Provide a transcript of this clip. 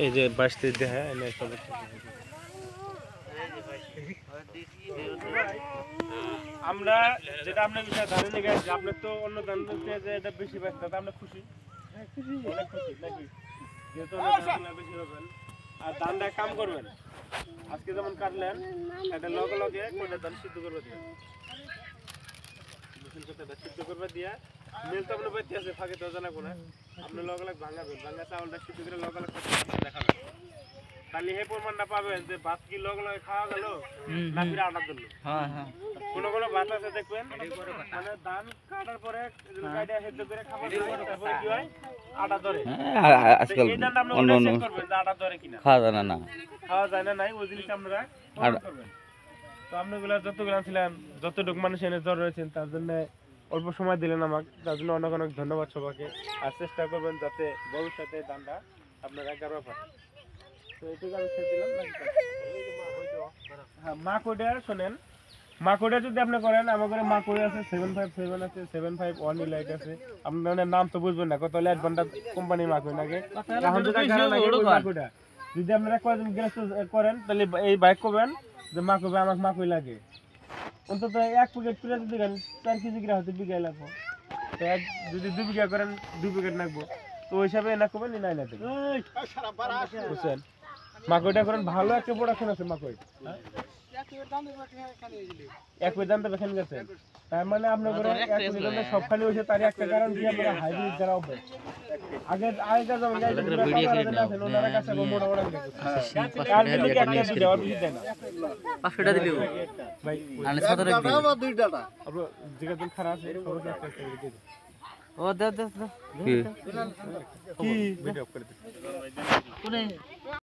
এই যে বাসতে দেখা এনে সব আমরা যেটা আপনার বিষয়ে ধারণা নিয়ে গেছি আপনার তো অন্য ধান যে এটা বেশি পাচ্ছেন তাতে আমরা খুশি অনেক খুশি নাকি যেহেতু বেশি হবেন আর ধানটা কাম করবেন আজকে যেমন কাটলেন এটা লগে লগে কোনটা ধান সিদ্ধ করবে দিয়ে সিদ্ধ করবে দিয়ে মিল তো আপনার বাড়িতে আছে ফাঁকে তো জানা কোনো আপনি লগে লগে ভাঙাবেন ভাঙা চাউলটা সিদ্ধ করে লগে লগে দেখাবেন তাহলে এই প্রমাণটা পাবেন যে ভাত কি লগে লগে খাওয়া গেল না ফিরে আটার জন্য কোনো কোনো ভাত আছে দেখবেন মানে ধান কাটার পরে গাড়িটা সেদ্ধ করে খাবার তারপরে কি হয় আটা ধরে আজকাল অন্য অন্য আটা ধরে কিনা খাওয়া যায় না খাওয়া যায় না নাই ওই জিনিস আপনারা করবেন তো আপনাগুলা যতগুলা ছিলেন যতটুকু মানুষ এনে জ্বর রয়েছেন তার জন্য অল্প সময় দিলেন আমাকে তার জন্য অনেক অনেক ধন্যবাদ সবাইকে আর চেষ্টা করবেন যাতে ভবিষ্যতে ধানটা আপনারা গাড়বা পান তো এইটুকু আমি ছেড়ে দিলাম হ্যাঁ মা কোডে শোনেন মা কোডে যদি আপনি করেন আমার ঘরে মা কোডে আছে 757 আছে 751 লাইট আছে আপনার নাম তো বুঝবেন না কত লাইট ঘন্টা কোম্পানি মা কোড লাগে এখন যদি মা কোডে যদি আপনারা কয়েকজন গ্যাস করেন তাহলে এই বাইক করবেন যে মা কোবে আমাকে মা কই লাগে অন্তত এক প্যাকেট করে যদি গেল 4 কেজি করে হতে বিঘা লাগবে তো এক যদি 2 বিঘা করেন 2 প্যাকেট লাগবে তো ওই হিসাবে না করবেন না না দেবেন বুঝছেন মাকইটা করেন ভালো একটা প্রোডাকশন আছে মাকই এক দাম তো বেখান গেছে তার মানে আপনার করে এক দামে সবখানে হইছে তার একটা কারণ কি আপনারা হাইব্রিড যারা হবে আগে যেমন গাইছে ওনারা কাছে মোটা মোটা কাল দিলে কি একটা দুটো আর বেশি দেয় না 500 টাকা দিলেও ভাই আনে 17 টাকা দাও দুইটা আপনি যেটা দিন খারাপ আছে সবকে একটা করে দিতে ও দাও কি ভিডিও করে দে কোনে